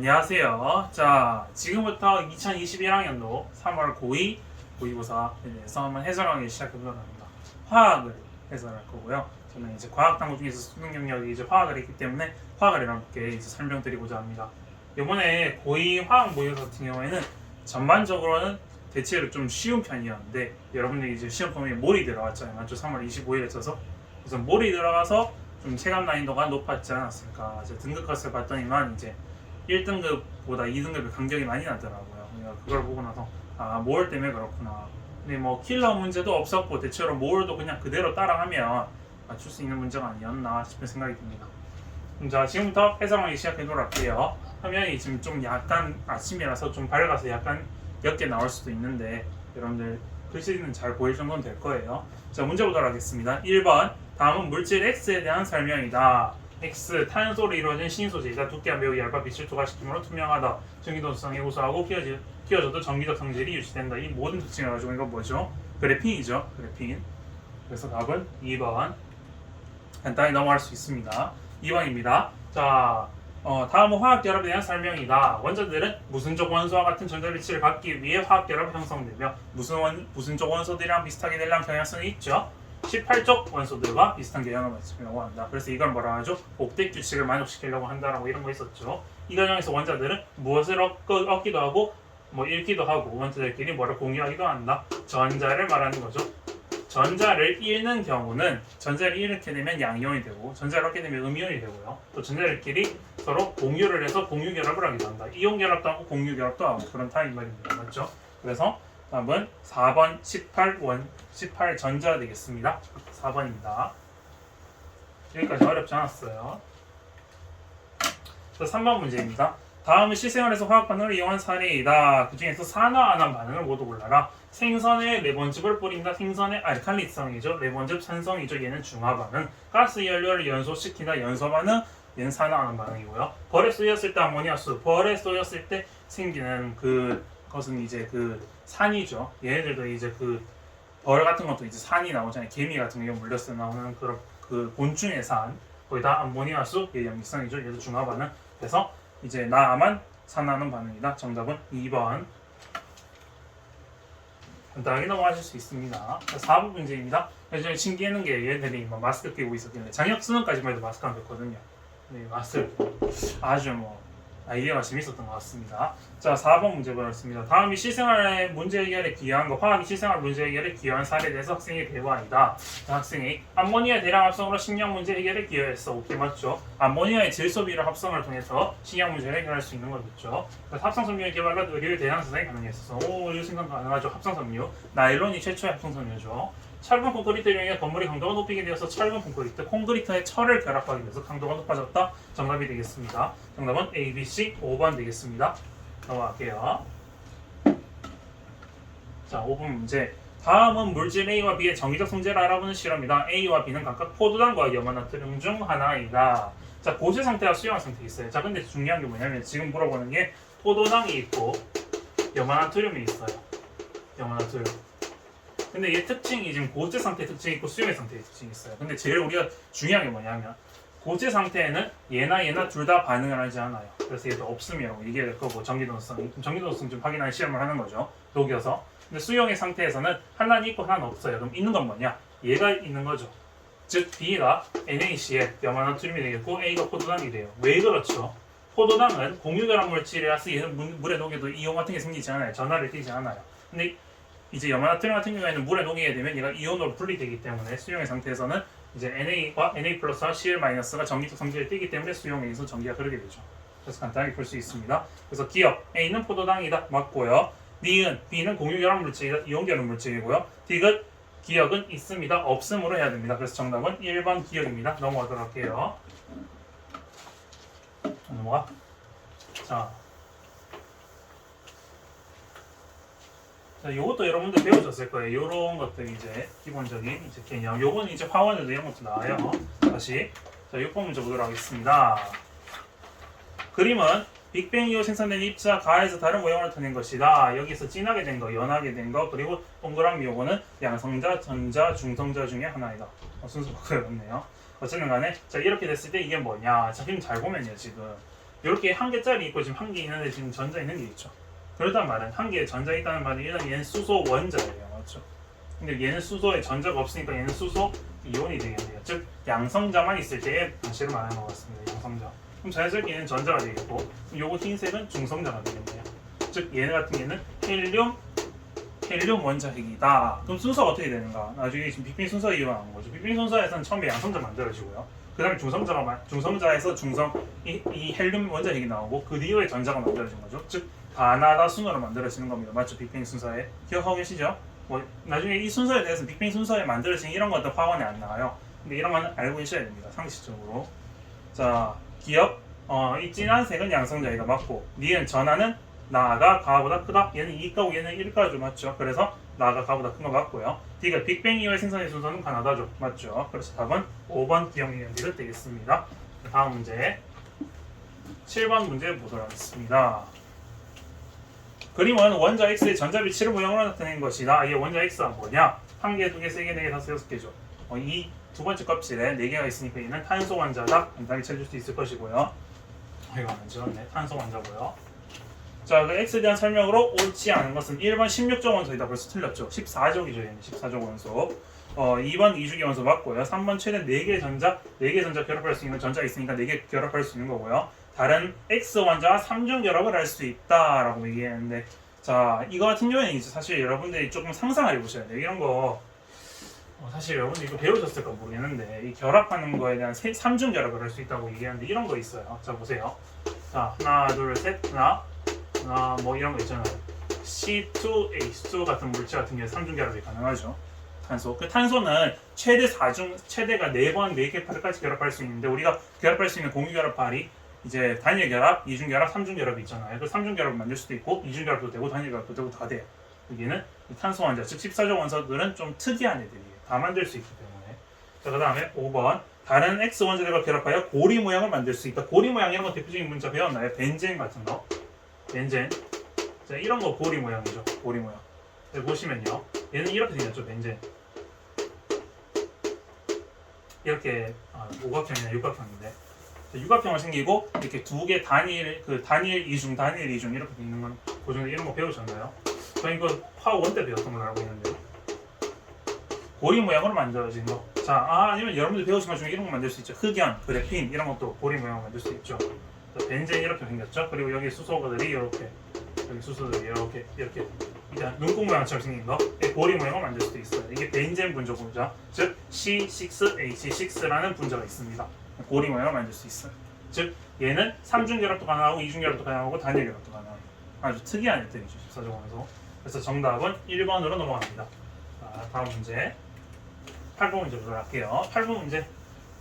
안녕하세요. 자, 지금부터 2021학년도 3월 고2 모의고사에 대해서 한번 해설하기 시작해보도록 합니다. 화학을 해설할 거고요. 저는 이제 과학당국 중에서 수능 영역이 이제 화학을 했기 때문에 화학을 여러분께 이제 설명드리고자 합니다. 이번에 고2 화학 모의고사 같은 경우에는 전반적으로는 대체로 좀 쉬운 편이었는데 여러분들이 이제 시험 범위에 몰이 들어갔잖아요. 맞죠? 3월 25일에 써서. 그래서 몰이 들어가서 좀 체감 난이도가 높았지 않았을까. 이제 등급컷을 봤더니만 이제 1등급보다 2등급의 간격이 많이 나더라고요. 그걸 보고 나서 모월 때문에 그렇구나. 근데 뭐 킬러 문제도 없었고 대체로 모월도 그냥 그대로 따라하면 맞출 수 있는 문제가 아니었나 싶은 생각이 듭니다. 자, 지금부터 해설하기 시작해보도록 할게요. 화면이 지금 좀 약간 아침이라서 좀 밝아서 약간 옅게 나올 수도 있는데 여러분들 글씨는 잘 보일 정도는 될 거예요. 자, 문제 보도록 하겠습니다. 1번 다음은 물질 X에 대한 설명이다. X, 탄소로 이루어진 신소재이다. 두께가 매우 얇아 빛을 투과시키므로 투명하다. 전기도성이 우수하고 끼워져도 전기적 성질이 유지된다. 이 모든 특징을 가지고 이거 뭐죠? 그래핀이죠. 그래핀. 그래서 답은 2번. 간단히 넘어갈 수 있습니다. 2번입니다. 자, 다음은 화학결합에 대한 설명이다. 원자들은 무슨족 원소와 같은 전자비치를 갖기 위해 화학결합이 형성되며 무슨족 원소들이랑 비슷하게 되려는 경향성이 있죠. 18족 원소들과 비슷한 경향을 가지려고 한다. 그래서 이걸 뭐라 하죠? 옥텟 규칙을 만족시키려고 한다라고 이런 거 있었죠. 이 과정에서 원자들은 무엇을 얻기도 하고 뭐 잃기도 하고 원자들끼리 뭐를 공유하기도 한다. 전자를 말하는 거죠. 전자를 잃는 경우는 전자를 잃게 되면 양이온이 되고 전자를 얻게 되면 음이온이 되고요. 또 전자들끼리 서로 공유를 해서 공유 결합을 하기도 한다. 이온 결합도 하고 공유 결합도 하고 그런 타입 말입니다. 맞죠? 그래서 답은 4번 18 전자 되겠습니다. 4번입니다. 여기까지 어렵지 않았어요. 3번 문제입니다. 다음은 실생활에서 화학 반응을 이용한 사례이다. 그 중에서 산화안한 반응을 모두 골라라. 생선에 레몬즙을 뿌린다. 생선의 알칼리성이죠. 레몬즙 산성이죠. 얘는 중화 반응. 가스 연료를 연소시키다. 연소 반응. 얘는 산화안한 반응이고요. 벌에 쏘였을 때 아모니아수. 벌에 쏘였을 때 생기는 그것은 이제 그 산이죠. 얘네들도 이제 벌 같은 것도 이제 산이 나오잖아요. 개미 같은 거 물렸을 때 나오는 그런 곤충의 산. 거기다 암모니아수. 얘 염기성이죠. 얘도 중화 반응. 그래서 이제 나만 산화하는 반응이다. 정답은 2번. 간단하게 넘어가실 수 있습니다. 4번 문제입니다. 요즘 신기했는 게 얘들이 마스크 끼고 있었길래 장혁 수능까지만 해도 마스크 안 꼈거든요. 네, 마스크 아주 아이디어가 재밌었던 것 같습니다. 자, 4번 문제 보겠습니다. 다음이 실생활 문제 해결에 기여한 거, 화학이 실생활 문제 해결에 기여한 사례에 대해서 학생이 대화이다. 학생이 암모니아 대량 합성으로 식량 문제 해결에 기여했어. 오케이, 맞죠? 암모니아의 질소 비료 합성을 통해서 식량 문제를 해결할 수 있는 거겠죠. 합성섬유의 개발과 의료의 대량 생산이 가능했어서 이거 생산 가능하죠. 합성섬유. 나일론이 최초의 합성섬유죠. 철분 콘크리트를 이용해 건물의 강도가 높이게 되어서 철분 콘크리트, 콘크리트에 철을 결합하게 돼서 강도가 높아졌다. 정답이 되겠습니다. 정답은 A, B, C 5번 되겠습니다. 넘어갈게요. 자, 5번 문제. 다음은 물질 A와 B의 정기적 성질을 알아보는 실험이다. A와 B는 각각 포도당과 염화나트륨 중 하나이다. 자, 고체 상태와 수용화 상태 있어요. 자, 근데 중요한 게 뭐냐면 지금 물어보는 게 포도당이 있고 염화나트륨이 있어요. 염화나트륨. 근데 얘 특징이 지금 고체 상태 특징이 있고 수용의 상태 특징이 있어요. 근데 제일 우리가 중요한 게 뭐냐면 고체 상태에는 얘나 둘 다 반응을 하지 않아요. 그래서 얘도 없음이라고 얘기해야 될 거고 전기도성 좀 확인하는 시험을 하는 거죠. 녹여서. 근데 수용의 상태에서는 하나는 있고 하나는 없어요. 그럼 있는 건 뭐냐? 얘가 있는 거죠. 즉 B가 NaCl 염화나트륨이 되겠고 A가 포도당이 돼요. 왜 그렇죠? 포도당은 공유결합 물질이라서 얘는 물에 녹여도 이온 같은 게 생기지 않아요. 전하를 띠지 않아요. 근데 이제 염화나트륨 같은 경우에는 물에 녹이게 되면 얘가 이온으로 분리되기 때문에 수용의 상태에서는 이제 Na 플러스와 Cl-가 전기적 성질을 띠기 때문에 수용에 의해서 전기가 흐르게 되죠. 그래서 간단하게 볼 수 있습니다. 그래서 기억 A는 포도당이다. 맞고요. B는 공유결합 물질이다. 이온결합 물질이고요. D은 기억은 있습니다. 없음으로 해야 됩니다. 그래서 정답은 1번 기억입니다. 넘어가도록 할게요. 넘어가. 자, 요것도 여러분들 배우셨을 거예요. 요런 것들 이제 기본적인 이제 개념. 요건 이제 화원에도 이런 것도 나와요. 다시. 자, 6번 문제 보도록 하겠습니다. 그림은 빅뱅 이후 생산된 입자 가에서 다른 모양을 타낸 것이다. 여기서 진하게 된 거, 연하게 된 거, 그리고 동그라미 요거는 양성자, 전자, 중성자 중에 하나이다. 순서가 그렇네요. 어쨌든 간에 자, 이렇게 됐을 때 이게 뭐냐. 자, 지금 잘 보면요. 지금 이렇게 한 개짜리 있고 지금 한 개 있는데 지금 전자 있는 게 있죠. 그렇단 말은 한 개에 전자 있다는 말은 일단 얘는 수소 원자예요, 맞죠? 근데 얘는 수소에 전자가 없으니까 얘는 수소 이온이 되겠네요. 즉 양성자만 있을 때의 방식을 말하는 것 같습니다. 양성자. 그럼 자연스럽게 얘는 전자가 되겠고, 요거 흰색은 중성자가 되겠네요. 즉 얘네 같은 경우는 헬륨 원자핵이다. 그럼 순서가 어떻게 되는가? 나중에 지금 빅뱅 순서 이용하는 거죠. 빅뱅 순서에서는 처음에 양성자 만들어지고요. 그 다음에 중성자에서 이 헬륨 원자핵이 나오고 그 이후에 전자가 만들어진 거죠. 즉 바나다 순으로 만들어지는 겁니다. 맞죠? 빅뱅 순서에 기억하고 계시죠? 뭐 나중에 이 순서에 대해서 빅뱅 순서에 만들어진 이런 것도 화원에 안 나와요. 근데 이런 거는 알고 계셔야 됩니다. 상식적으로. 자, 기억. 이 진한 색은 양성자이가 맞고, 니은 전하는 나가 가보다 크다. 얘는 2가고 얘는 1가죠, 맞죠? 그래서 나가 가보다 큰 거 맞고요. D가 빅뱅 이후에 생성의 순서는 가나다죠, 맞죠? 그래서 답은 5번 기억력이 되겠습니다. 다음 문제 7번 문제 보도록 하겠습니다. 그림은 원자 X의 전자비치를 모형으로 나타낸 것이다. 이 원자 X가 뭐냐? 한 개, 두 개, 세 개, 네 개, 다섯, 여섯 개죠. 이 두 번째 껍질에 네 개가 있으니까 얘는 탄소 원자다. 간단히 찾을 수 있을 것이고요. 이거 안 찍었네. 탄소 원자고요. 자, 그 X에 대한 설명으로 옳지 않은 것은 1번 16조 원소이다. 벌써 틀렸죠. 14족이죠. 얘는 14족 원소. 2번 2주기 원소 맞고요. 3번 최대 4개의 전자, 4개의 전자 결합할 수 있는 전자 있으니까 4개 결합할 수 있는 거고요. 다른 X 원자와 3중 결합을 할 수 있다라고 얘기했는데, 자, 이거 같은 경우에는 이제 사실 여러분들이 조금 상상을 해보셔야 돼요. 이런 거 사실 여러분들 이거 배우셨을까 모르겠는데, 이 결합하는 거에 대한 3중 결합을 할 수 있다고 얘기하는데 이런 거 있어요. 자, 보세요. 자, 하나, 둘, 셋, 하나, 뭐 이런 거 있잖아요. C2H2 같은 물질 같은 경우에 3중 결합이 가능하죠. 탄소. 그 탄소는 최대가 4번, 4개 파일까지 결합할 수 있는데, 우리가 결합할 수 있는 공유 결합파리 이제 단일 결합, 이중 결합, 3중 결합이 있잖아요. 그 3중 결합을 만들 수도 있고, 이중 결합도 되고, 단일 결합도 되고 다 돼요. 여기는 탄소 원자, 즉 14조 원소들은 좀 특이한 애들이에요. 다 만들 수 있기 때문에. 자, 그 다음에 5번. 다른 X 원자들과 결합하여 고리 모양을 만들 수 있다. 고리 모양 이런 거 대표적인 문자 배웠나요? 벤젠 같은 거. 벤젠. 자, 이런 거 고리 모양이죠. 고리 모양. 여기 보시면요. 얘는 이렇게 생겼죠. 벤젠. 이렇게 오각형이나 육각형인데, 육각형을 생기고 이렇게 두 개 단일 이중 이렇게 있는 건 고전에 이런 거 배우셨나요? 저희 이거 화1 때 배웠던 걸로 알고 있는데요. 고리 모양으로 만들어진 거. 자, 아니면 여러분들 배우신 것 중에 이런 거 만들 수 있죠. 흑연, 그래핀 이런 것도 고리 모양으로 만들 수 있죠. 자, 벤젠 이렇게 생겼죠. 그리고 여기 수소들이 이렇게, 여기 수소들이 이렇게 이제 눈곱 모양처럼 생긴 거, 고리 모양을 만들 수도 있어요. 이게 벤젠 분자, 즉 C6H6라는 분자가 있습니다. 고리 모양을 만들 수 있어요. 즉 얘는 3중 결합도 가능하고 2중 결합도 가능하고 단일 결합도 가능해요. 아주 특이한 애들이죠. 14조 원소. 그래서 정답은 1번으로 넘어갑니다. 자, 다음 문제 8번 문제 보도록 할게요. 8번 문제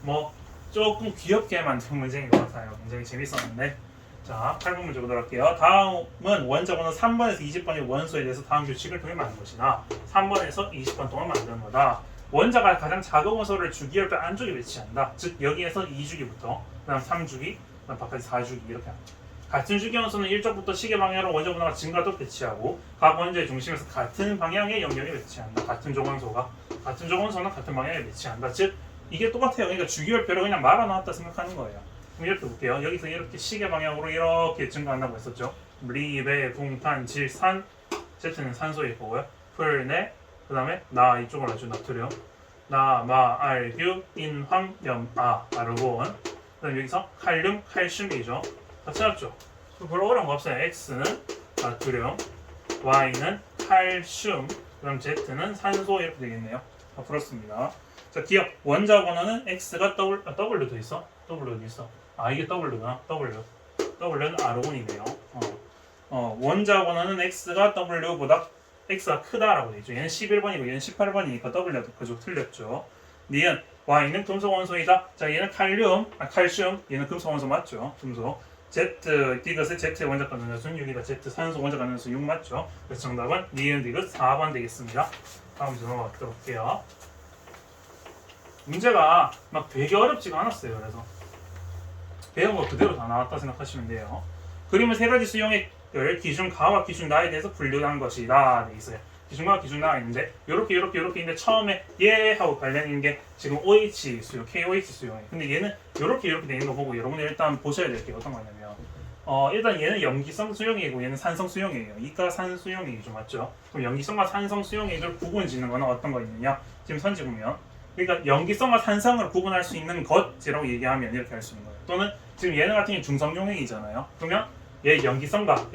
뭐 조금 귀엽게 만든 문제인 것 같아요. 굉장히 재밌었는데, 자, 8번 문제 보도록 할게요. 다음은 원자 번호 3번에서 20번의 원소에 대해서 다음 규칙을 통해 만든 것이다. 3번에서 20번 동안 만든 거다. 원자가 가장 작은 원소를 주기율표 안쪽에 배치한다. 즉 여기에서 2주기부터 그다음 3주기, 그다음 바깥에 4주기 이렇게 합니다. 같은 주기 원소는 일쪽부터 시계 방향으로 원자 번호가 증가도 배치하고, 각 원자의 중심에서 같은 방향의 영역에 배치한다. 같은 조건소는 같은 방향에 배치한다. 즉 이게 똑같아요. 그러니까 주기율표를 그냥 말아놨다 생각하는 거예요. 그럼 이렇게 볼게요. 여기서 이렇게 시계 방향으로 이렇게 증가한다고 했었죠. 리베, 붕탄, 질, 산, Z는 산소일 거고요. 풀, 네, 그 다음에 나 이쪽으로 하죠. 나트륨, 나, 마, 알, 규, 인, 황, 염, 아르곤. 그 다음에 여기서 칼륨, 칼슘이죠. 다 찾았죠? 별로 어려운 거 없어요. X는 나트륨, Y는 칼슘, 그 다음 Z는 산소 이렇게 되겠네요. 다 풀었습니다. 자, 기억. 원자 번호는 X가 W도 있어? W도 있어. 이게 W구나. W는 아르곤이네요. 원자 번호는 X가 W보다 X가 크다라고 되죠. 얘는 11번이고 얘는 18번이니까 W도 그쪽 틀렸죠. 니은 Y는 금속 원소이다. 자, 얘는 칼슘, 얘는 금속 원소 맞죠? 금속. Z, 디귿의 Z의 원자 가능수는 6이다. Z 산소 원자 가능수 6 맞죠? 그래서 정답은 니은 디귿 4번 되겠습니다. 다음 문제 넘어가도록 할게요. 문제가 막 되게 어렵지가 않았어요. 그래서 배운 거 그대로 다 나왔다 생각하시면 돼요. 그림은 세 가지 수용액을 기준 가와 기준 나에 대해서 분류한 것이다 돼 있어요. 기준과 기준화가 있는데 요렇게 있는데 처음에 얘하고 관련인 게 지금 OH 수용, KOH 수용이에요. 근데 얘는 요렇게 돼 있는 거 보고 여러분들 일단 보셔야 될 게 어떤 거냐면 일단 얘는 염기성 수용액이고 얘는 산성 수용액이에요. 이가 산 수용액이죠, 맞죠? 그럼 염기성과 산성 수용액을 구분 짓는 거는 어떤 거 있느냐? 지금 선지 보면 그러니까 염기성과 산성을 구분할 수 있는 것이라고 얘기하면 이렇게 할 수 있는 거예요. 또는 지금 얘는 같은 경우 중성용액이잖아요. 그러면 얘 염기성과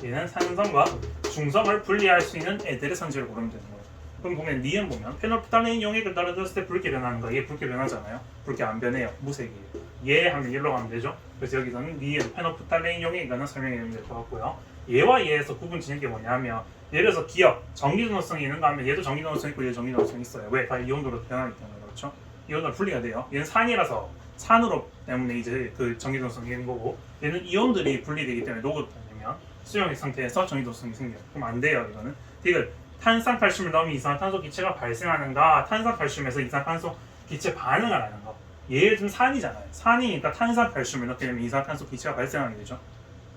얘는 산성과 중성을 분리할 수 있는 애들의 선지를 고르면 되는 거예요. 그럼 보면 니은 보면 페놀프탈레인 용액을 떨어졌을 때 붉게 변하는 거, 얘 붉게 변하잖아요. 붉게 안 변해요. 무색이에요. 얘 하면 얘로 가면 되죠. 그래서 여기서는 니은 페놀프탈레인 용액이라는 설명이 되면 될 것 같고요. 얘와 얘에서 구분 짓는 게 뭐냐면 예를 들어서 기억, 전기전도성이 있는가 하면 얘도 전기전도성 있고 얘도 전기전도성 있어요. 왜? 다 이온도로 변하기 때문에 그렇죠. 이온도로 분리가 돼요. 얘는 산이라서 산으로 때문에 이제 그 전기전도성이 있는 거고 얘는 이온들이 분리되기 때문에 녹으면 수용액 상태에서 전기전도성이 생겨요. 그럼 안 돼요. 이거는 이걸 탄산칼슘을 넣으면 이산화탄소 기체가 발생하는가 탄산칼슘에서 이산화탄소 기체 반응을 하는 거. 얘 좀 산이잖아요. 산이니까 탄산칼슘을 넣게 되면 이산화탄소 기체가 발생하게 되죠.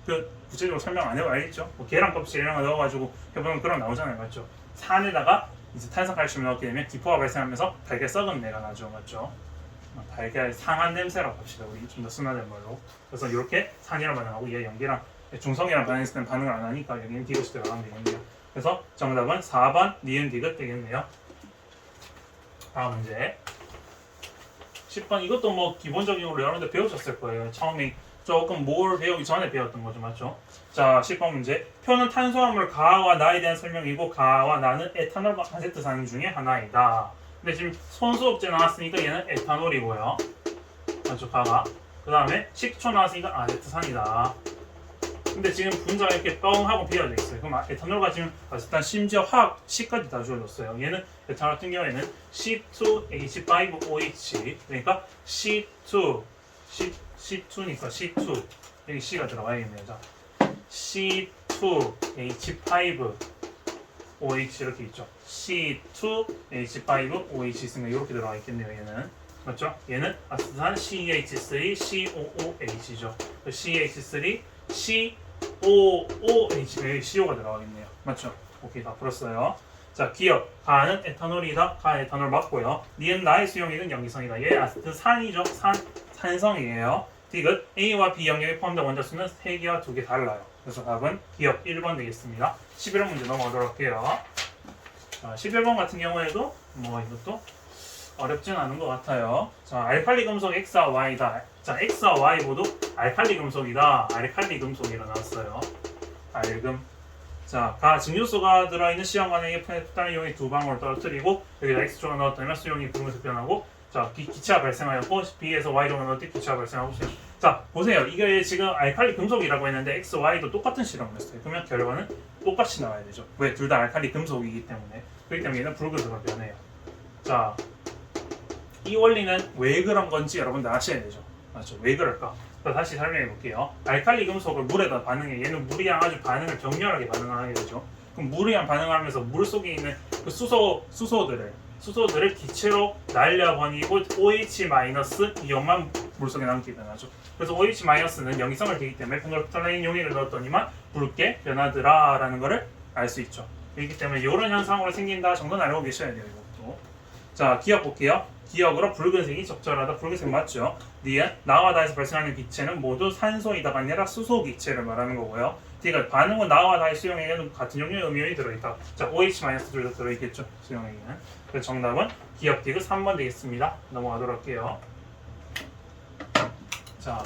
그 구체적으로 설명 안 해도 알겠죠? 뭐 계란 껍질 이런 거 넣어가지고 해보면 그런 나오잖아요, 맞죠? 산에다가 이제 탄산칼슘을 넣게 되면 기포가 발생하면서 달걀 썩은 내가 나죠, 맞죠? 달걀 상한 냄새라고 합시다, 우리 좀 더 순화된 말로. 그래서 이렇게 산이랑 반응하고 얘 연기랑 중성이랑 반응했을 때는 반응을 안 하니까 여기는 디귿이 들어가면 되겠네요. 그래서 정답은 4번 니은 디귿 되겠네요. 다음 문제 10번 이것도 뭐 기본적으로 여러분들 배우셨을 거예요. 처음에 조금 뭘 배우기 전에 배웠던 거죠, 맞죠? 자, 10번 문제. 표는 탄수화물 가와 나에 대한 설명이고 가와 나는 에탄올과 아세트산 중에 하나이다. 근데 지금 손수업제 나왔으니까 얘는 에탄올이고요. 맞죠, 가가. 그 다음에 식초 나왔으니까 아세트산이다. 근데 지금 분자가 이렇게 뻥 하고 비어져 있어요. 그럼 에탄올과 지금 아세트산 심지어 화학 C까지 다 주어졌어요. 얘는 에탄올 같은 경우에는 C2H5OH 그러니까 C2니까 C2 여기 C가 들어가야겠네요. 자, C2H5OH 이렇게 있죠. C2H5OH 있으면 이렇게 들어가 있겠네요. 얘는 맞죠? 얘는 아세트산 CH3COOH죠. CH3 COOH 여기 CO가 들어가겠네요. 맞죠? 오케이, 다 풀었어요. 자, 기억. 가는 에탄올이다. 가 에탄올 맞고요. 니은 나의 수용액은 염기성이다. 얘 아세트산이죠. 산성이에요. 디귿 A와 B 영역에 포함된 원자수는 3개와 2개 달라요. 그래서 답은 기억 1번 되겠습니다. 11번 문제 넘어가도록 할게요. 자, 11번 같은 경우에도 뭐 이것도 어렵진 않은 것 같아요. 자, 알칼리 금속 X와 Y다. 자, X와 Y 모두 알칼리 금속이다. 알칼리 금속이라 나왔어요. 알금. 자, 가 증류수가 들어있는 시험관에 페놀프탈 용액 2방울을 떨어뜨리고 여기다 X초가 넣었다면 수용이 붉은색 변하고 자, 기체가 발생하였고 B에서 Y로 넣을 때 기체가 발생하고 자, 보세요. 이게 지금 알칼리 금속이라고 했는데 X, Y도 똑같은 실험을 했어요. 그러면 결과는 똑같이 나와야 되죠. 왜? 둘 다 알칼리 금속이기 때문에. 그렇기 때문에 얘는 붉은색으로 변해요. 자, 이 원리는 왜 그런 건지 여러분들 아셔야 되죠. 맞죠? 왜 그럴까? 다시 설명해 볼게요. 알칼리 금속을 물에다 반응해. 얘는 물이랑 아주 반응을 격렬하게 반응하게 되죠. 그럼 물이랑 반응하면서 물 속에 있는 그 수소들을 기체로 날려버리고 OH- 이온만 물속에 남게 변하죠. 그래서 OH-는 염기성을 띠기 때문에 페놀프탈레인 용액을 넣었더니만 붉게 변하더라라는 것을 알 수 있죠. 그렇기 때문에 이런 현상으로 생긴다 정도는 알고 계셔야 돼요. 이것도. 자, 기억 볼게요. 기억으로 붉은색이 적절하다. 붉은색 맞죠? 니은 나와 다에서 발생하는 기체는 모두 산소이다가 아니라 수소 기체를 말하는 거고요. 디귿 반응은 나와 다의 수용액에는 같은 종류의 음이온이 들어있다. 자, OH- 둘 다 들어있겠죠. 수용액에는. 그래서 정답은 기억 디귿 3번 되겠습니다. 넘어가도록 할게요. 자,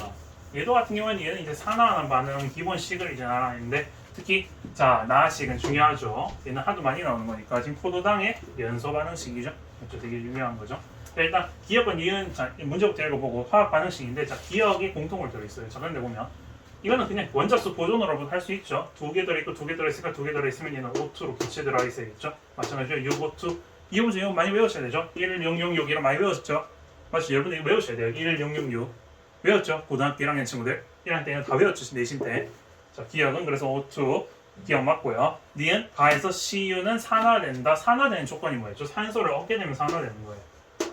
얘도 같은 경우는 얘는 이제 산화하는 반응 기본식을 이제 알아냈는데 특히 자, 나식은 중요하죠. 얘는 하도 많이 나오는 거니까 지금 포도당의 연소 반응식이죠. 그렇죠? 되게 유명한 거죠. 일단 기억은 니은 자, 문제부터 읽어보고 화학 반응식인데 자, 기억이 공통으로 들어있어요. 자, 그런데 보면 이거는 그냥 원자수 보존으로 할 수 있죠. 2개 들어있고 2개 들어있으니까 2개 들어있으면 얘는 O2로 기체 들어있어야겠죠. 마찬가지로 6O2 이 문제 이거 많이 외우셔야 되죠. 11066 이런 많이 외웠죠. 맞죠? 여러분들 이거 외우셔야 돼요. 11066 외웠죠? 고등학교 1학년 친구들 1학년 때는 다 외웠죠. 내신 때. 자, 기억은 그래서 O2 기억 맞고요. 니은 가에서 CU는 산화된다. 산화되는 조건이 뭐였죠? 산소를 얻게 되면 산화되는 거예요.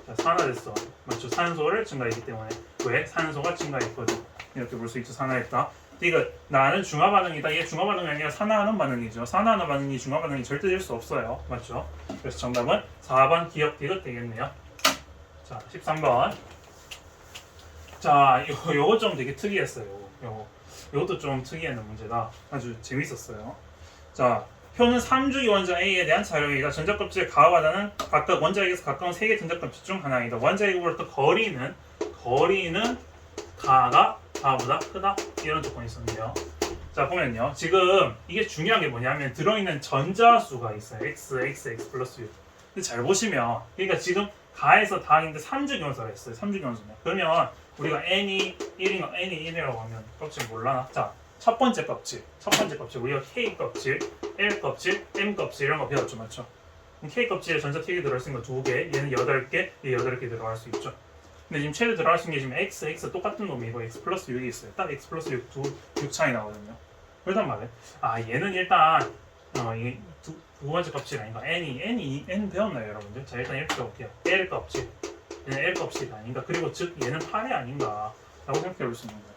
자, 산화됐어. 맞죠? 산소를 증가했기 때문에 왜? 산소가 증가했거든. 이렇게 볼 수 있죠. 산화했다. 디귿 나는 중화 반응이다. 얘 중화 반응이 아니라 산화하는 반응이죠. 산화하는 반응이 중화 반응이 절대 될 수 없어요. 맞죠? 그래서 정답은 4번 기억 디귿 되겠네요. 자, 13번. 자, 요거 좀 되게 특이했어요. 요것도 좀 특이한 문제다. 아주 재밌었어요. 자, 표는 3주기 원자 A에 대한 자료이다. 전자껍질의 가와다는 각각 원자에게서 가까운 3개 전자껍질 중 하나이다. 원자에게로부터 거리는 가가 가보다 크다. 이런 조건이 있었네요. 자, 보면요. 지금 이게 중요한 게 뭐냐면 들어있는 전자수가 있어요. x 플러스 6. 근데 잘 보시면 그러니까 지금 가에서 다인데 3주기 원소가 있어요. 3주기 원소네. 그러면 우리가 n이 1이라고 하면 껍질 몰라나? 자, 첫 번째 껍질 우리가 K 껍질, L 껍질, M 껍질 이런 거 배웠죠, 맞죠? K 껍질에 전자택이 들어있는 거 2개, 얘는 8개, 얘 8개 들어갈 수 있죠. 근데 지금 최대 들어갈 수 있는 게 지금 x 똑같은 놈이고 x 플러스 6이 있어요. 딱 x 플러스 6 차이 나거든요. 그렇단 말이에요. 아, 얘는 일단 이게 두 번째 껍질 아닌가? n 배웠나요, 여러분들? 자, 일단 이렇게 해볼게요. L 껍질, 얘는 L 껍질이 아닌가? 그리고 즉 얘는 8이 아닌가? 라고 생각해 볼 수 있는 거예요.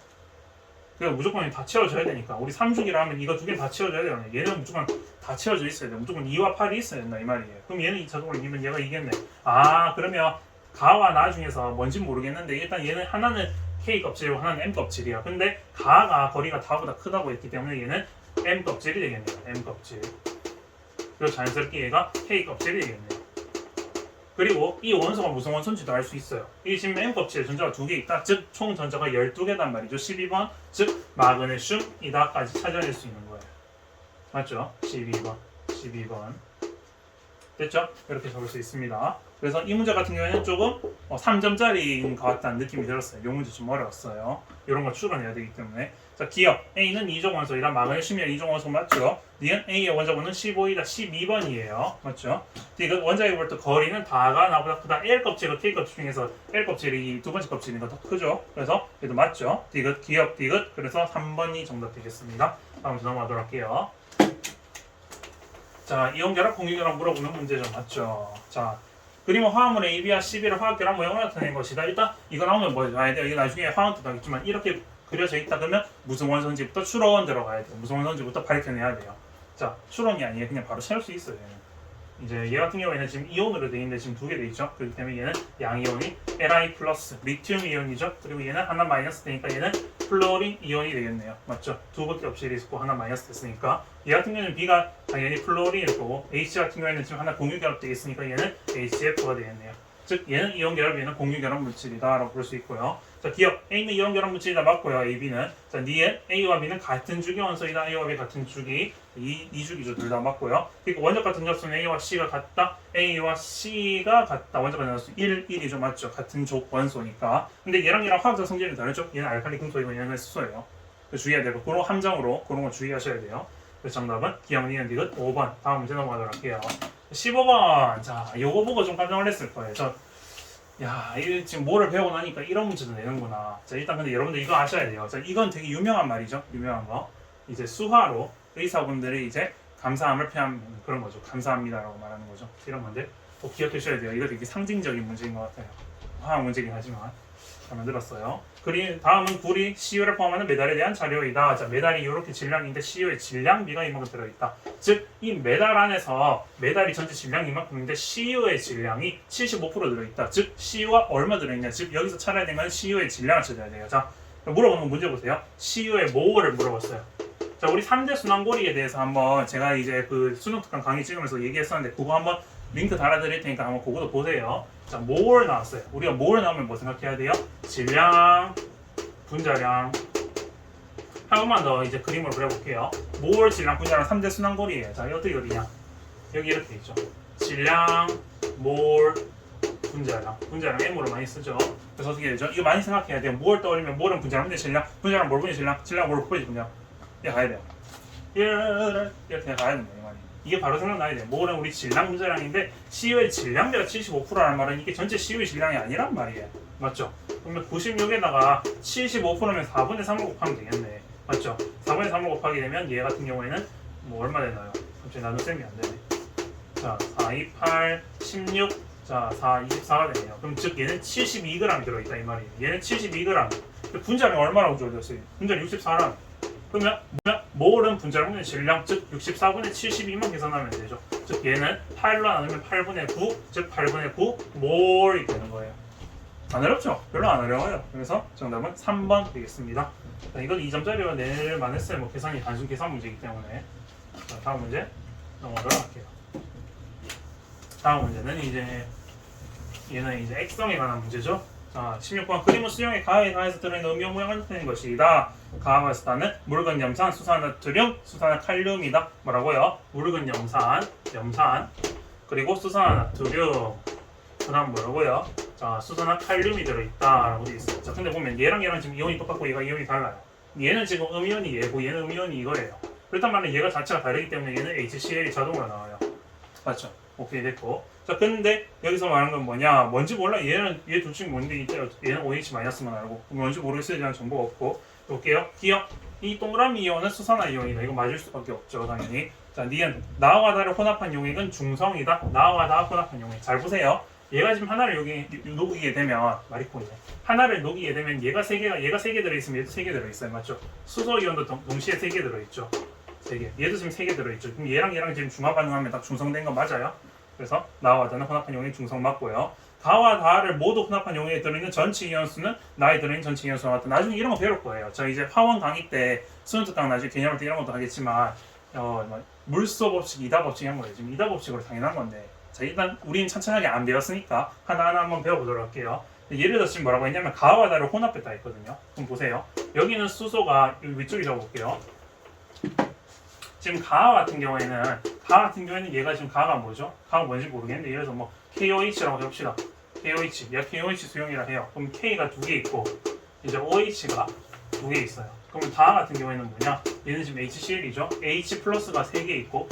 그러니까 무조건 다 채워져야 되니까 우리 3주기라 하면 이거 2개 다 채워져야 되잖아요. 얘는 무조건 다 채워져 있어야 돼. 무조건 2와 8이 있어야 된다 이 말이에요. 그럼 얘는 이 자동으로 이기면 얘가 이겼네. 아, 그러면 가와 나 중에서 뭔진 모르겠는데 일단 얘는 하나는 K 껍질이고 하나는 M 껍질이야. 근데 가가 거리가 다보다 크다고 했기 때문에 얘는 M 껍질이 되겠네요. M 껍질. 그리고 자연스럽게 얘가 K 껍질이 되겠네요. 그리고 이 원소가 무슨 원소인지도 알 수 있어요. 이 지금 M 껍질에 전자가 2개 있다. 즉 총 전자가 12개단 말이죠. 12번. 즉 마그네슘이다까지 찾아낼 수 있는 거예요. 맞죠? 12번. 됐죠? 이렇게 적을 수 있습니다. 그래서 이 문제 같은 경우에는 조금 3점짜리인 것 같다는 느낌이 들었어요. 이 문제 좀 어려웠어요. 이런 걸 추론해야 되기 때문에. 자, 기억 A는 2종 원소이다. 마그네슘이 2종 원소 맞죠? 니은 A의 원자번호는 15이다. 12번이에요. 맞죠? 디귿 원자에게부터 거리는 다가 나보다 크다. L 껍질과 K 껍질 중에서 L 껍질이 두 번째 껍질이니까 더 크죠? 그래서 얘도 맞죠? 디귿, 기억, 디귿. 그래서 3번이 정답 되겠습니다. 다음 넘어가도록 할게요. 자, 이온결합, 공유결합 물어보는 문제죠. 맞죠? 자, 그림은 화합물 AB와 CB를 화학결합 모양으로 나타낸 것이다. 일단 이거 나오면 뭐 해야 돼요? 이게 나중에 화학도 나겠지만 이렇게 그려져 있다 그러면 무슨 원소인지부터 추론 들어가야 돼요. 무슨 원소인지부터 밝혀내야 돼요. 자, 추론이 아니에요. 그냥 바로 채울 수 있어요. 얘는. 이제 얘 같은 경우에는 지금 이온으로 되어 있는데 지금 2개 되어 있죠. 그렇기 때문에 얘는 양이온이 Li 플러스 리튬 이온이죠. 그리고 얘는 하나 마이너스 되니까 얘는 플로린 이온이 되겠네요. 맞죠? 두 개의 껍질이 있고 하나 마이너스 됐으니까 얘 같은 경우에는 B가 당연히 플로린일 거고 H 같은 경우에는 지금 하나 공유 결합되어 있으니까 얘는 HF가 되겠네요. 즉 얘는 이온 결합, 얘는 공유 결합 물질이다 라고 볼 수 있고요. 자, 기억 A는 이온 결합 물질이다 맞고요. A, B는. 자, 니은 A와 B는 같은 주기 원소이다. A와 B 같은 주기. 이 주기죠. 둘 다 맞고요. 그리고 원자과 전자수는 A와 C가 같다. A와 C가 같다. 원자과 전자수 1이죠. 맞죠? 같은 족 원소니까. 근데 얘랑 화학적 성질이 다르죠? 얘는 알칼리 금속이고 얘는 수소예요. 주의해야 되고 그런 함정으로 그런 거 주의하셔야 돼요. 그래서 정답은 기억, 니은, 디귿 5번. 다음 문제 넘어가도록 할게요. 15번. 자, 요거 보고 좀 깜짝 놀랐을 거예요. 이 지금 뭐를 배우고 나니까 이런 문제도 내는구나. 자, 일단 근데 여러분들 이거 아셔야 돼요. 자, 이건 되게 유명한 말이죠. 유명한 거. 이제 수화로 의사분들이 이제 감사함을 표현하는 그런 거죠. 감사합니다라고 말하는 거죠. 이런 건데 꼭 기억하셔야 돼요. 이거 되게 상징적인 문제인 것 같아요. 화학 문제긴 하지만 잘 만들었어요. 그리고 다음은 구리, CU를 포함하는 메달에 대한 자료이다. 자, 메달이 이렇게 질량인데 CU의 질량비가 이만큼 들어있다. 즉, 이 메달 안에서 메달이 전체 질량이 이만큼인데 CU의 질량이 75% 들어있다. 즉, CU가 얼마 들어있냐. 즉, 여기서 찾아야 되는 건 CU의 질량을 찾아야 돼요. 자, 물어보는 문제 보세요. CU의 모를 물어봤어요. 자, 우리 3대 순환고리에 대해서 한번 제가 이제 그 수능 특강 강의 찍으면서 얘기했었는데 그거 한번 링크 달아드릴 테니까 한번 그거도 보세요. 자, 몰 나왔어요. 우리가 몰 나오면 뭐 생각해야 돼요? 질량, 분자량. 한 번만 더 이제 그림으로 그려볼게요. 몰, 질량, 분자량 3대 순환고리예요. 자, 이거 어떻게 그리냐? 여기 이렇게 있죠. 질량, 몰, 분자량. 분자량 M으로 많이 쓰죠. 그래서 어떻게 되죠? 이거 많이 생각해야 돼요. 몰 떠올리면 몰은 분자량, 분자 질량, 분자량 몰 분자 질량, 질량 몰 분자 분자. 이렇게 가야 돼요. 이렇게 가야 된다 이 말이에요. 이게 바로 생각나야 돼요. 뭐는 우리 질량 분자량인데 CU의 질량비가 75%라는 말은 이게 전체 CU의 질량이 아니란 말이에요. 맞죠? 그러면 96에다가 75%면 4분의 3을 곱하면 되겠네. 맞죠? 4분의 3을 곱하게 되면 얘 같은 경우에는 뭐 얼마 되나요? 갑자기 나눗셈이 안 되네. 자, 4, 2, 8, 16, 자, 4, 24가 되네요. 그럼 즉 얘는 72g 들어있다 이 말이에요. 얘는 72g. 분자량 얼마라고 줘줬어요? 분자량 64g. 그러면 몰은 분자분의 질량 즉 64분의 72만 계산하면 되죠. 즉 얘는 8로 나누면 8분의 9, 즉 8분의 9 몰이 되는 거예요. 안 어렵죠? 별로 안 어려워요. 그래서 정답은 3번 되겠습니다. 자, 이건 2점짜리로 낼만 했어요. 뭐 계산이 단순 계산 문제이기 때문에. 자, 다음 문제 넘어가도록 할게요. 다음 문제는 이제 얘는 이제 액성에 관한 문제죠. 자, 16번 그림은 수용의 가에 가에서 들어있는 음이온 모양을 나타내는 것이다. 가와 스타는 묽은 염산, 수산나트륨, 수산칼륨이다. 뭐라고요? 묽은 염산, 그리고 수산나트륨. 그다음 뭐라고요? 자, 수산화칼륨이 들어있다라고 되어 있어요. 자, 근데 보면 얘랑 지금 이온이 똑같고 얘가 이온이 달라요. 얘는 지금 음이온이 얘고 얘는 음이온이 이거예요. 그렇단 말은 얘가 자체가 다르기 때문에 얘는 HCl이 자동으로 나와요. 맞죠? 오케이 됐고. 자, 근데 여기서 말하는 건 뭐냐? 뭔지 몰라. 얘 둘 중에 뭔데 얘는 OH-만 알고 뭔지 모르겠어요. 대한 정보가 없고. 볼게요. 기억. 이 동그라미 이온은 수산화 이온이다. 이거 맞을 수밖에 없죠, 당연히. 자, 니은 나와 다를 혼합한 용액은 중성이다. 나와 다 혼합한 용액. 잘 보세요. 얘가 지금 하나를 여기 녹이게 되면 마리코이네. 하나를 녹이게 되면 얘가 세 개 들어있으면 얘도 3개 들어있어요, 맞죠? 수소 이온도 동시에 3개 들어있죠. 3개. 얘도 지금 3개 들어있죠. 그럼 얘랑 지금 중화 반응하면 딱 중성된 거 맞아요? 그래서 나와 다는 혼합한 용액 중성 맞고요. 다와 다를 모두 혼합한 용액에 들어있는 전체 이온수는 나에 들어있는 전체 이온수와 같다. 나중에 이런 거 배울 거예요. 저 이제 화원 강의 때 수능특강 나중에 개념을 때 이런 것도 하겠지만 물소 법칙, 이다 법칙 이런 거예요. 지금 이다 법칙으로 당연한 건데. 자, 일단 우리는 천천하게 안 배웠으니까 하나하나 한번 배워보도록 할게요. 예를 들어서 지금 뭐라고 했냐면 가와 다를 혼합했다 했거든요. 그럼 보세요. 여기는 수소가 여기 위쪽에 적어볼게요. 지금 가 같은 경우에는 얘가 지금 가가 뭐죠? 가가 뭔지 모르겠는데 예를 들어서 뭐 KOH라고 해봅시다. KOH, 얘가 KOH 수용이라 해요. 그럼 K가 2개 있고 이제 OH가 2개 있어요. 그럼 가 같은 경우에는 뭐냐? 얘는 지금 HCl이죠. H 플러스가 3개 있고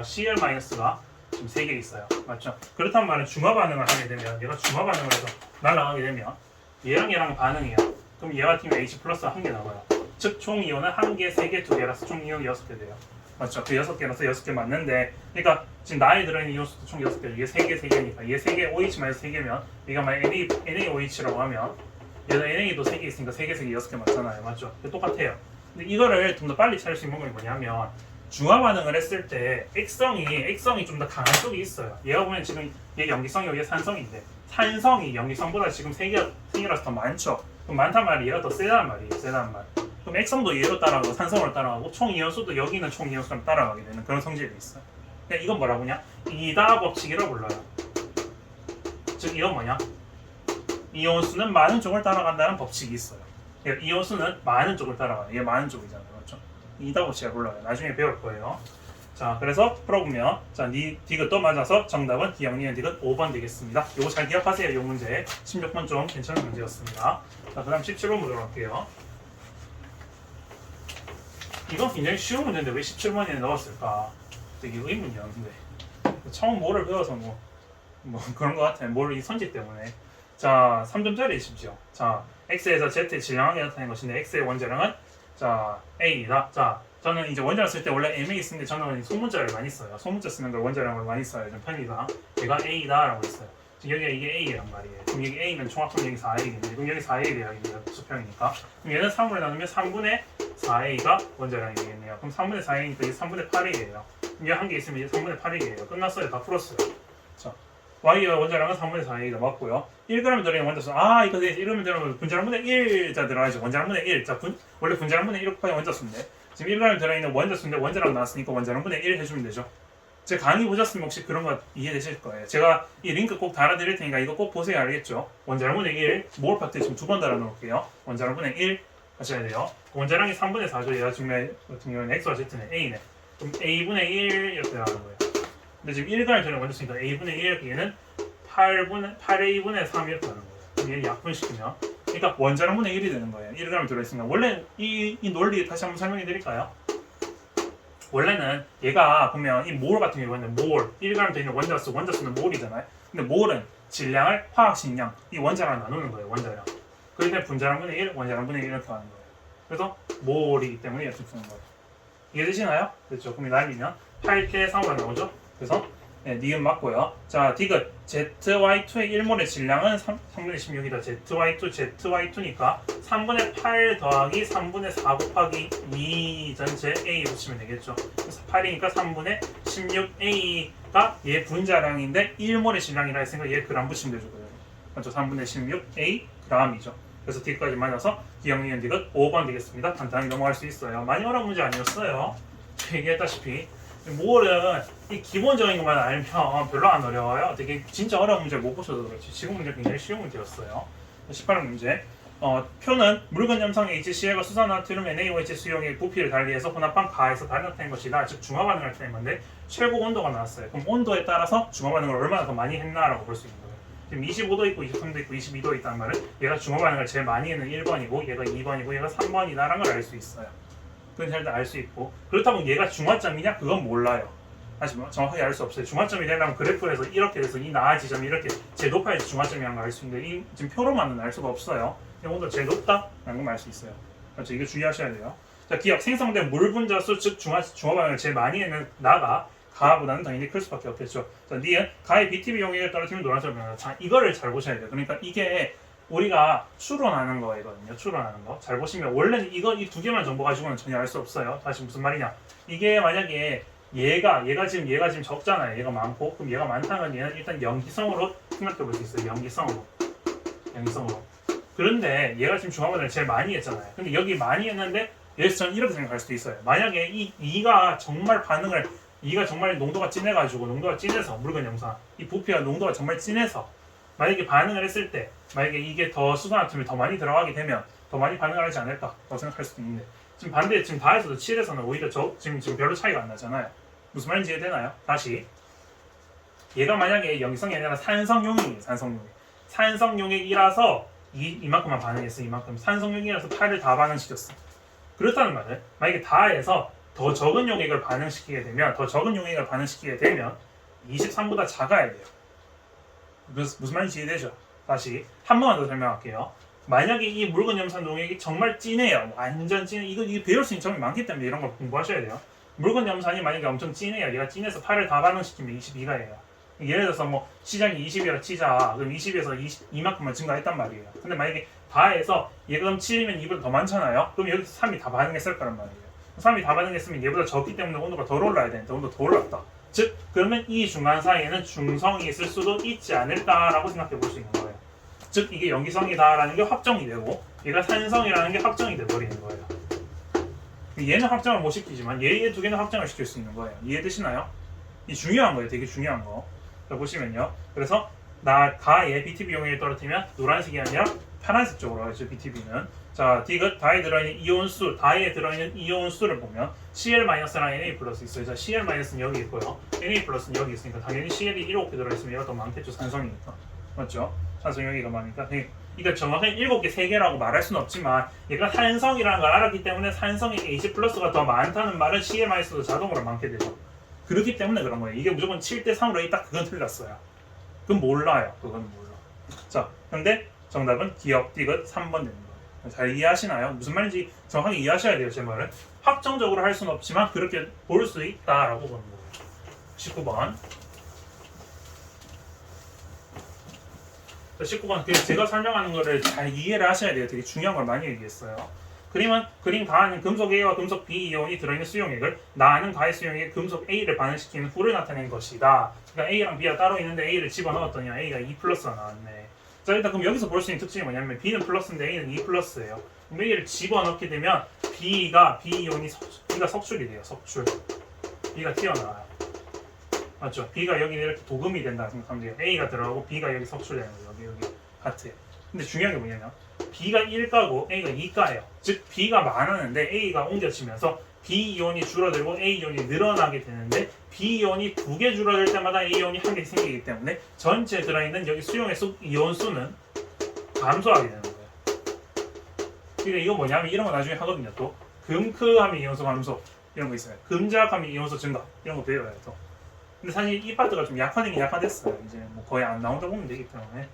CL 마이너스가 지금 3개 있어요. 맞죠? 그렇단 말은 중화 반응을 하게 되면 얘가 중화 반응을 해서 날아가게 되면 얘랑 반응이야. 그럼 얘 같은 경우 H 플러스가 1개 나와요. 즉 총 이온은 1개, 3개, 2개라서 총 이온이 6개 돼요. 맞죠? 그 6개라서 6개 맞는데 그러니까 지금 나에 들어있는 이온수도 총 6개. 이게 3개니까 얘 3개 OH-3개면 얘가 만약 NaOH라고 하면 얘는 NA도 3개 있으니까 3개, 6개 맞잖아요. 맞죠? 똑같아요. 근데 이거를 좀 더 빨리 찾을 수 있는 건 뭐냐면 중화 반응을 했을 때 액성이 좀 더 강한 쪽이 있어요. 얘가 보면 지금 얘 염기성이고 얘 산성인데 산성이 염기성보다 지금 3개라서 더 많죠. 그럼 많단 말이 얘가 더 세단 말이에요. 세단 말. 그럼 액성도 얘로 따라가고 산성으로 따라가고 총 이온수도 여기는 총 이온수랑 따라가게 되는 그런 성질이 있어요. 그러니까 이건 뭐라고 하냐? 이다 법칙이라고 불러요. 즉 이건 뭐냐? 이온수는 많은 쪽을 따라간다는 법칙이 있어요. 그러니까 이온수는 많은 쪽을 따라가요. 얘 많은 쪽이잖아요. 그렇죠? 이다 법칙이라고 불러요. 나중에 배울 거예요. 자, 그래서 풀어보면 자, 디귿도 맞아서 정답은 기억니은 디귿 5번 되겠습니다. 요거 잘 기억하세요. 요 문제 16번 좀 괜찮은 문제였습니다. 자, 그 다음 17번 보도록 할게요. 이건 굉장히 쉬운 문제인데 왜 17번에 넣었을까? 되게 의문이었는데 처음 뭐를 배워서 뭐 그런 것 같아요. 이 선지 때문에. 자, 3점짜리 있십시오. 자, X에서 Z의 질량하게 나타낸 것인데 X의 원자량은 자 A이다. 자, 저는 이제 원자를 쓸 때 원래 MA 쓰는데 저는 소문자를 많이 써요. 소문자 쓰는 걸 원자량으로 많이 써요. 좀 편의상. 얘가 A다라고 했어요. 지금 여기가 이게 A란 말이에요. 그럼 여기 A는 총합하면 여기 4A겠네. 그럼 여기 4A 대략입니다. 수평이니까. 그럼 얘는 3으로 나누면 3분의 4A가 원자량이 되겠네요. 그럼 3분의 4A니까 이게 3분의 8A예요. 그럼 얘 한 개 있으면 이제 3분의 8A예요. 끝났어요. 다 풀었어요. 자, Y의 원자량은 3분의 4A가 맞고요. 1g 들어있는 원자수. 이거 1g 들어있는 분자량분의 1자 들어가죠. 원자량분의 1. 자, 원래 분자량분의 1 곱하기 원자수인데 지금 1g 들어있는 원자수인데 원자량 나왔으니까 원자량분의 1 해주면 되죠. 제 강의 보셨으면 혹시 그런 거 이해되실 거예요. 제가 이 링크 꼭 달아드릴 테니까 이거 꼭 보세요. 알겠죠? 원자량분의 1, 몰 파트 지금 2번 달아놓을게요. 원자량분의 1 하셔야 돼요. 원자량이 3분의 4죠. 얘가 지금 같은 경우는 X와 Z는 A네. 그럼 A분의 1 이렇게 나가는 거예요. 근데 지금 1g을 들어있는 원자수니까 A분의 1 이렇게 얘는 8A분의 3 이렇게 하는 거예요. 그럼 얘를 약분시키면 그러니까 원자량분의 1이 되는 거예요. 1g을 들어있으니까 원래 이 논리 다시 한번 설명해 드릴까요? 원래는 얘가 보면 이 몰 같은 경우에는 몰 1g 되는 원자수는 몰이잖아요. 근데 몰은 질량을 화학식량 이 원자랑 나누는 거예요. 원자량. 그런데 분자량분의 1, 원자량분의 1 이렇게 하는 거예요. 그래서 몰이기 때문에 이렇게 쓰는 거예요. 이해되시나요? 그렇죠. 그럼 날리면 8대 3가 나오죠. 그래서 네, 니은 맞고요. 자, 디귿 ZY2의 1몰의 질량은 3분의 16이다. ZY2, ZY2니까 3분의 8 더하기 3분의 4 곱하기 2 전체 A 붙이면 되겠죠. 그래서 8이니까 3분의 16A가 얘 분자량인데 1몰의 질량이라 했으니까 얘 그람 붙이면 되죠. 맞죠? 3분의 16A g이죠. 그래서 D까지 맞아서 기억니은 디귿 5번 되겠습니다. 간단히 넘어갈 수 있어요. 많이 어려운 문제 아니었어요. 얘기했다시피 몰은 이 기본적인 것만 알면 별로 안 어려워요. 되게 진짜 어려운 문제를 못 보셔도 그렇지. 지금 문제 굉장히 쉬운 문제였어요. 18번 문제. 표는 묽은 염성 HCl과 수산나트륨 NaOH 수용의 부피를 달리해서 혼합한 가에서 달나타낸 것이다. 즉 중화 반응을 나타낸 건데 최고 온도가 나왔어요. 그럼 온도에 따라서 중화 반응을 얼마나 더 많이 했나라고 볼 수 있는 거예요. 지금 25도 있고 23도 있고 22도 있다는 말은 얘가 중화 반응을 제일 많이 했는 1번이고 얘가 2번이고 얘가 3번이다라는 걸 알 수 있어요. 그건 잘 알 수 있고 그렇다면 얘가 중화점이냐? 그건 몰라요. 하지만 정확하게 알 수 없어요. 중화점이 되려면 그래프에서 이렇게 돼서 이 나아 지점이 이렇게 제일 높아야지 중화점이라는 걸 알 수 있는데 이 지금 표로만은 알 수가 없어요. 온도가 제일 높다라는 걸 알 수 있어요. 그렇죠? 이거 주의하셔야 돼요. 자, 기억 생성된 물 분자수 즉 중화 반응을 제일 많이 했는 나가 가보다는 당연히 클 수밖에 없겠죠. 자, 니은 가의 BTB 용액을 떨어뜨리면 노란색입니다. 자, 이거를 잘 보셔야 돼요. 그러니까 이게 우리가 추론하는 거거든요. 추론하는 거. 잘 보시면 원래는 이 두 개만 정보 가지고는 전혀 알 수 없어요. 다시 무슨 말이냐? 이게 만약에 얘가 지금 적잖아요. 얘가 많고 그럼 얘가 많다는 건 얘는 일단 염기성으로 생각해 볼 수 있어요. 염기성으로. 그런데 얘가 지금 중화반응을 제일 많이 했잖아요. 근데 여기 많이 했는데 여기서 저는 이렇게 생각할 수도 있어요. 만약에 이가 정말 농도가 진해가지고 농도가 진해서 묽은 염산 이 부피가 농도가 정말 진해서 만약에 반응을 했을 때 만약에 이게 더 수산화툼이 더 많이 들어가게 되면 더 많이 반응을 하지 않을까라고 생각할 수도 있는데 지금 반대 지금 다에서도 7에서는 오히려 지금 별로 차이가 안 나잖아요. 무슨 말인지 이해되나요? 다시 얘가 만약에 염기성이 아니라 산성용액이에요. 산성용액이라서 이만큼만 반응했어. 이만큼 산성용액이라서 8을 다 반응시켰어. 그렇다는 말은 만약에 다에서 더 적은 용액을 반응시키게 되면 23보다 작아야 돼요. 무슨 말인지 이해되죠? 다시 한 번만 더 설명할게요. 만약에 이 묽은 염산 용액이 정말 진해요. 완전 진해. 이거 배울 수 있는 점이 많기 때문에 이런 걸 공부하셔야 돼요. 묽은 염산이 만약에 엄청 진해요. 얘가 진해서 8을 다 반응시키면 22가 해요. 예를 들어서 뭐 시장이 20이라 치자. 그럼 20에서 이만큼만 증가했단 말이에요. 근데 만약에 다해서 얘가 그럼 7이면 2보다 더 많잖아요. 그럼 여기서 3이 다 반응했을 거란 말이에요. 3이 다 반응했으면 얘보다 적기 때문에 온도가 덜 올라야 되는데 온도가 더 올랐다. 즉 그러면 이 중간 사이에는 중성이 있을 수도 있지 않을까라고 생각해 볼 수 있는 거예요. 즉 이게 염기성이다라는 게 확정이 되고 얘가 산성이라는 게 확정이 돼버리는 거예요. 얘는 확정을 못 시키지만 얘 두 개는 확정을 시킬 수 있는 거예요. 이해되시나요? 이 중요한 거예요. 되게 중요한 거. 자, 보시면요. 그래서 가에 BTB 용액을 떨어뜨리면 노란색이 아니라 파란색 쪽으로 하죠. BTB는. 자, 디귿 다에 들어있는 이온수, 다에 들어있는 이온수를 보면 Cl-랑 Na+ 있어요. 자, Cl- 여기 있고요. Na+는 여기 있으니까 당연히 Cl이 7개 들어있으면 얘가 더 많겠죠. 산성이니까. 맞죠? 산성 여기가 많으니까. 그러니까 정확하게 7개, 3개라고 말할 수는 없지만 얘가 산성이라는 걸 알았기 때문에 산성의 H+가 더 많다는 말은 Cl-도 자동으로 많게 되죠. 그렇기 때문에 그런 거예요. 이게 무조건 7대3으로 딱 그건 틀렸어요. 그건 몰라요. 그건 몰라. 자, 근데 정답은 기억 디귿 3번 되는 거예요. 잘 이해하시나요? 무슨 말인지 정확하게 이해하셔야 돼요. 제 말은. 확정적으로 할 수는 없지만 그렇게 볼 수 있다라고 보는 거예요. 19번. 자, 19번. 제가 설명하는 거를 잘 이해를 하셔야 돼요. 되게 중요한 걸 많이 얘기했어요. 그림 가하는 금속 A와 금속 B 이온이 들어있는 수용액을 나는 가의 수용액에 금속 A를 반응시키는 후를 나타낸 것이다. 그러니까 A랑 B가 따로 있는데 A를 집어넣었더니 A가 E+가 나왔네. 자, 일단 그럼 여기서 볼 수 있는 특징이 뭐냐면 B는 플러스인데 A는 E+예요. 그럼 A를 집어넣게 되면 B 이온이 B가 석출이 돼요. 석출. B가 튀어나와요. 맞죠? B가 여기 이렇게 도금이 된다 생각하면 돼요. A가 들어가고 B가 여기 석출되는 거예요. 여기 하트에. 근데 중요한 게 뭐냐면 B가 1가고 A가 2가예요. 즉 B가 많았는데 A가 옮겨지면서 B 이온이 줄어들고 A 이온이 늘어나게 되는데 B 이온이 2개 줄어들 때마다 A 이온이 1개 생기기 때문에 전체 들어있는 여기 수용의 이온 수는 감소하게 되는 거예요. 그러니까 이거 뭐냐면 이런 거 나중에 하거든요. 또 금크하면 이온수 감소 이런 거 있어요. 금작하면 이온수 증가 이런 거 배워요. 또. 근데 사실 이 파트가 좀 약화되긴 약화됐어요. 이제 뭐 거의 안 나온다 보면 되기 때문에.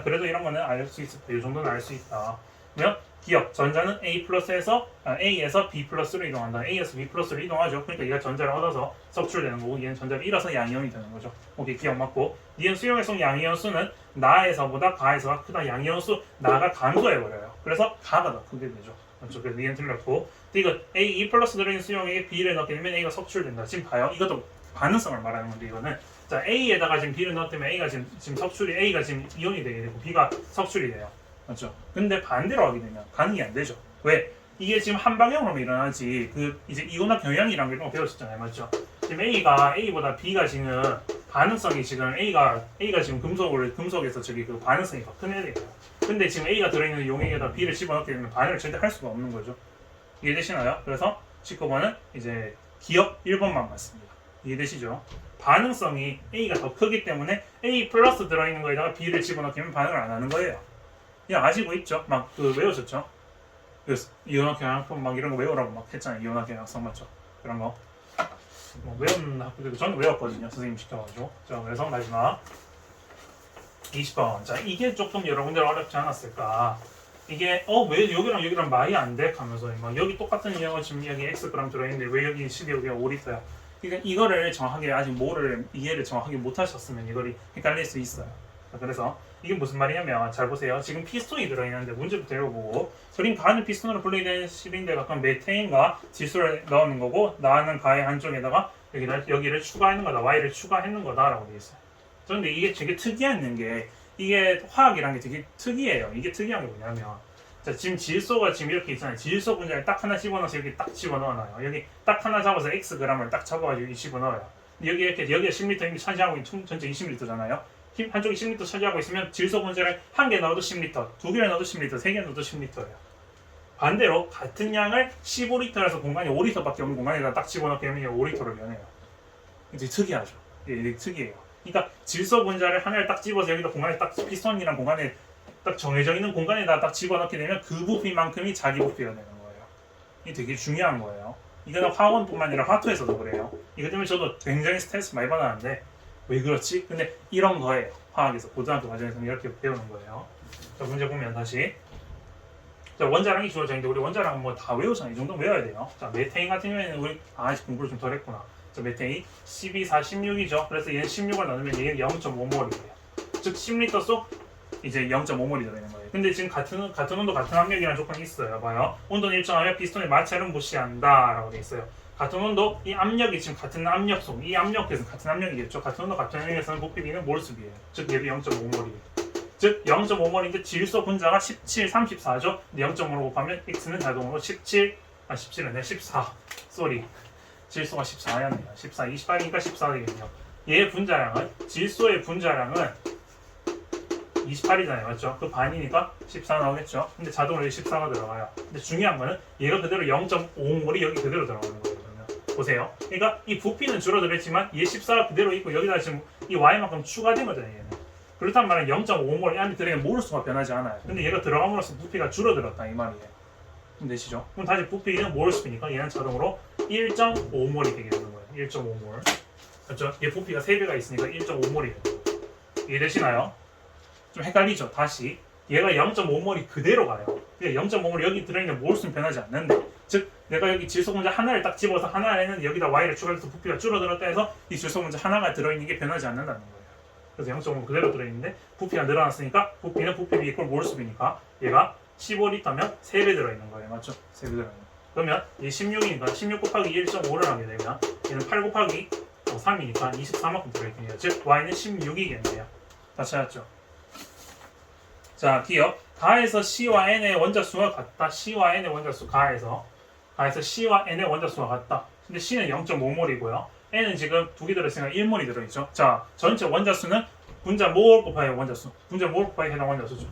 그래도 이런 거는 알 수 있을 이 정도는 알 수 있다. 그러면 기억 전자는 A에서 B 플러스로 이동한다. A에서 B 플러스로 이동하죠. 그러니까 얘가 전자를 얻어서 석출되는 거고 얘는 전자를 잃어서 양이온이 되는 거죠. 오케이, 기억 맞고. 니은 수용해서 양이온 수는 나에서보다 가에서가 크다. 양이온 수 나가 감소해버려요. 그래서 가가 더 크게 되죠. 맞죠? 그래서 니은 틀렸고. 이거 A 플러스 들어있는 수용액에 B를 넣게 되면 A가 석출된다. 지금 봐요. 이것도 반응성을 말하는 건데 이거는 자 A에다가 지금 B를 넣었다면 A가 지금 석출이 A가 지금 이온이 되게 되고 B가 석출이 돼요. 맞죠? 근데 반대로 하게 되면 가능이 안 되죠. 왜? 이게 지금 한 방향으로 일어나지 그 이제 이온학 경향이라는 걸 배웠었잖아요. 맞죠? 지금 A보다 B가 지금 반응성이 지금 A가 지금 금속에서 저기 그 반응성이 더 큰 애예요. 근데 지금 A가 들어있는 용액에다 B를 집어넣게 되면 반응을 절대 할 수가 없는 거죠. 이해되시나요? 그래서 19번은 이제 기억 1번만 맞습니다. 이해되시죠? 반응성이 A가 더 크기 때문에 A 플러스 들어있는 거에다가 B를 집어넣게 되면 반응을 안 하는 거예요. 그냥 아시고 있죠? 막 그 외우셨죠? 그 이온학 경향성 막 이런 거 외우라고 막 했잖아요. 이온학 경향성 맞죠? 그런 거. 뭐 외우는 학교들도 저는 외웠거든요. 선생님 시켜가지고. 자, 그래서 마지막 20번. 자, 이게 조금 여러분들 어렵지 않았을까? 이게 왜 여기랑 말이 안 돼? 하면서 막 여기 똑같은 유형은 지금 여기 x g 들어있는데 왜 여기 12여기가 5리터야? 그러니까 이거를 정확하게 아직 이해를 정확하게 못 하셨으면 이거를 헷갈릴 수 있어요. 그래서 이게 무슨 말이냐면 잘 보세요. 지금 피스톤이 들어있는데 문제부터 읽어보고 그림 가는 피스톤으로 분리된 실린더에 가까운 메테인과 질소를 넣는 거고 나는 가의 한쪽에다가 여기를 추가하는 거다. Y를 추가했는 거다라고 되어 있어요. 그런데 이게 되게 특이한 게 이게 화학이라는 게 되게 특이해요. 이게 특이한 게 뭐냐면 자, 지금 질소가 지금 이렇게 있잖아요. 질소 분자를 딱 하나 집어넣어서 여기 딱 집어넣어놔요. 여기 딱 하나 잡아서 xg을 딱 잡아가지고 여기 집어넣어요. 여기 이렇게 여기가 10m 이미 차지하고 있는 전체 20L잖아요. 한쪽이 10L 차지하고 있으면 질소 분자를 한 개 넣어도 10L, 두 개를 넣어도 10L, 세 개 넣어도 10L예요. 반대로 같은 양을 15L에서 공간이 5L밖에 없는 공간에다 딱 집어넣게 되면 5L로 변해요. 이게 특이하죠. 이게 특이해요. 그러니까 질소 분자를 하나를 딱 집어서 여기다 공간에 딱 피스톤이랑 공간에 딱 정해져 있는 공간에다 딱 집어넣게 되면 그 부피만큼이 자기 부피가 되는 거예요. 이게 되게 중요한 거예요. 이거는 화원뿐만 아니라 화투에서도 그래요. 이것 때문에 저도 굉장히 스트레스 많이 받았는데 왜 그렇지? 근데 이런 거예요. 화학에서 고등학교 과정에서는 이렇게 배우는 거예요. 자, 문제 보면 다시 자, 원자량이 주어져 있는데 우리 원자량은 뭐 다 외우잖아요. 이 정도 외워야 돼요. 자, 메테인 같은 경우에는 우리 아직 공부를 좀 덜 했구나. 자, 메테인 12, 4, 16이죠. 그래서 얘는 16을 나누면 얘는 0.5몰이에요. 즉 10L 속 이제 0.5몰이 되는 거예요. 근데 지금 같은 온도 같은 압력이라는 조건이 있어요. 봐요. 온도는 일정하면 피스톤의 마찰은 무시한다라고 돼 있어요. 같은 온도, 이 압력이 지금 같은 압력 속, 이 압력에서 같은 압력이겠죠. 같은 온도 같은 압력에서는 부피비는 몰수비예요. 즉 얘도 0.5몰이에요. 즉 0.5몰인데 질소 분자가 17, 34죠. 근데 0.5로 곱하면 x는 자동으로 17은 14. 쏘리. 질소가 14였네요. 14, 28이니까 14 되겠네요. 얘의 분자량은 질소의 분자량은 28이잖아요. 맞죠? 그 반이니까 14 나오겠죠? 근데 자동으로 14가 들어가요. 근데 중요한 거는 얘가 그대로 0.5몰이 여기 그대로 들어가는 거예요. 보세요. 그러니까 이 부피는 줄어들었지만 얘 14가 그대로 있고 여기다 지금 이 y만큼 추가된 거잖아요. 얘는. 그렇단 말은 0.5몰 안에 들어있는 몰수가 변하지 않아요. 근데 얘가 들어감으로써 부피가 줄어들었다 이 말이에요. 되시죠? 그럼 다시 부피는 몰수니까 얘는 자동으로 1.5몰이 되게 되는 거예요. 1.5몰. 그렇죠? 얘 부피가 3배가 있으니까 1.5몰이 되는 거예요. 이해되시나요? 좀 헷갈리죠? 다시 얘가 0.5몰이 그대로 가요. 그러니까 0.5몰 여기 들어있는 몰수는 변하지 않는데 즉 내가 여기 질소 분자 하나를 딱 집어서 하나에는 여기다 y를 추가해서 부피가 줄어들었다 해서 이 질소 분자 하나가 들어있는 게 변하지 않는다는 거예요. 그래서 0.5몰 그대로 들어있는데 부피가 늘어났으니까 부피는 부피비 이퀄 몰수비니까 얘가 15L면 3배 들어있는 거예요. 맞죠? 3배 들어있는 거예요. 그러면 얘 16이니까 16 곱하기 1.5를 하게 되면 얘는 8 곱하기 3이니까 24만큼 들어있겠네요. 즉 y는 16이겠네요. 다 찾았죠? 자, 기억. 가에서 C와 N의 원자수가 같다. C와 N의 원자수 가에서 C와 N의 원자수가 같다. 근데 C는 0.5몰이고요. N은 지금 두 개 들어있으니까 1몰이 들어있죠. 자, 전체 원자수는 분자 몰 곱하기 원자수. 분자 몰 곱하기 해당 원자수죠.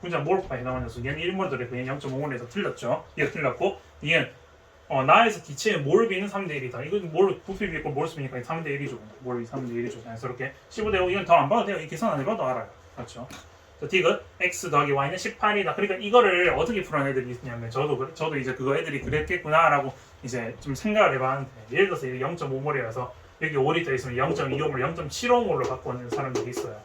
분자 몰 곱하기 해당 원자수. 얘는 1몰 들어있고 얘는 0.5몰에서 틀렸죠. 얘가 틀렸고 얘는 나에서 기체의 몰비는 3대 1이다. 이건 부피비 있고 몰수비니까 3대 1이죠. 몰비 3대 1이죠. 자연스럽게 15대 5 이건 더 안 봐도 돼요. 이 계산 안 해봐도 알아요. 그렇죠. 자, 딕은 x 더하기 y는 18이다. 그러니까 이거를 어떻게 풀어낸 애들이 있냐면 저도 이제 그거 애들이 그랬겠구나라고 이제 좀 생각을 해봤는데 예를 들어서 0.5몰이라서 여기 5리터 있으면 0.25몰, 0.75몰로 바꾸는 사람들이 있어요.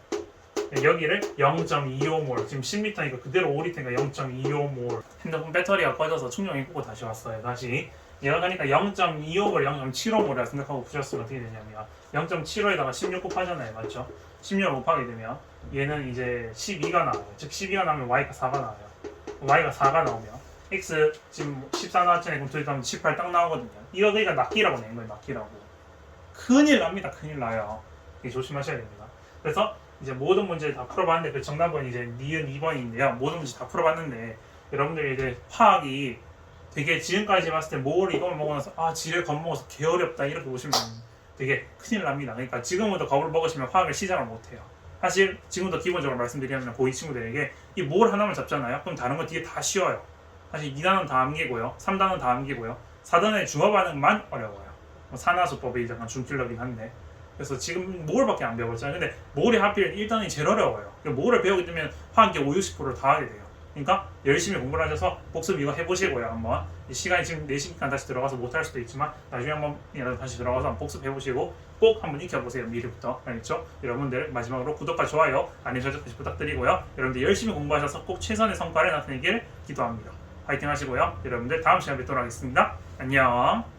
여기를 0.25몰, 지금 10리터니까 그대로 5리터니까 0.25몰. 핸드폰 배터리가 꺼져서 충전기 끄고 다시 왔어요. 다시 얘가 가니까 0.25몰, 0.75몰이라 생각하고 푸셨으면 어떻게 되냐면 0.75에다가 16 곱하잖아요, 맞죠? 16을 곱하게 되면 얘는 이제 12가 나와요. 즉 12가 나오면 y가 4가 나와요. y가 4가 나오면 x 지금 14 나왔잖아요. 그럼 둘이 더하면 18 딱 나오거든요. 이거 그러니까 낱기라고 낸 거예요. 낱기라고. 큰일 납니다. 큰일 나요. 이게 조심하셔야 됩니다. 그래서 이제 모든 문제를 다 풀어봤는데 그 정답은 이제 니은 2번인데요. 모든 문제 다 풀어봤는데 여러분들이 이제 화학이 되게 지금까지 봤을 때 뭘 이걸 먹어놔서 지를 겁먹어서 개어렵다 이렇게 보시면 되게 큰일 납니다. 그러니까 지금부터 겁을 먹으시면 화학을 시작을 못해요. 사실 지금부터 기본적으로 말씀드리면 고2 친구들에게 이 뭘 하나만 잡잖아요. 그럼 다른 거 뒤에 다 쉬워요. 사실 2단원 다 암기고요. 3단원 다 암기고요. 4단원의 중화 반응만 어려워요. 산화수법이 약간 중킬러긴 한데 그래서 지금 몰밖에 안 배웠잖아요. 근데 몰이 하필 1단원이 제일 어려워요. 몰을 배우게 되면 화학이 5, 60%를 다 하게 돼요. 그러니까 열심히 공부를 하셔서 복습 이거 해보시고요. 한번 시간이 지금 4시간 다시 들어가서 못할 수도 있지만 나중에 한번 다시 들어가서 한번 복습해보시고 꼭 한번 익혀보세요. 미리부터. 알겠죠? 여러분들 마지막으로 구독과 좋아요, 알림 설정까지 부탁드리고요. 여러분들 열심히 공부하셔서 꼭 최선의 성과를 나타내길 기도합니다. 파이팅 하시고요. 여러분들 다음 시간에 뵙도록 하겠습니다. 안녕.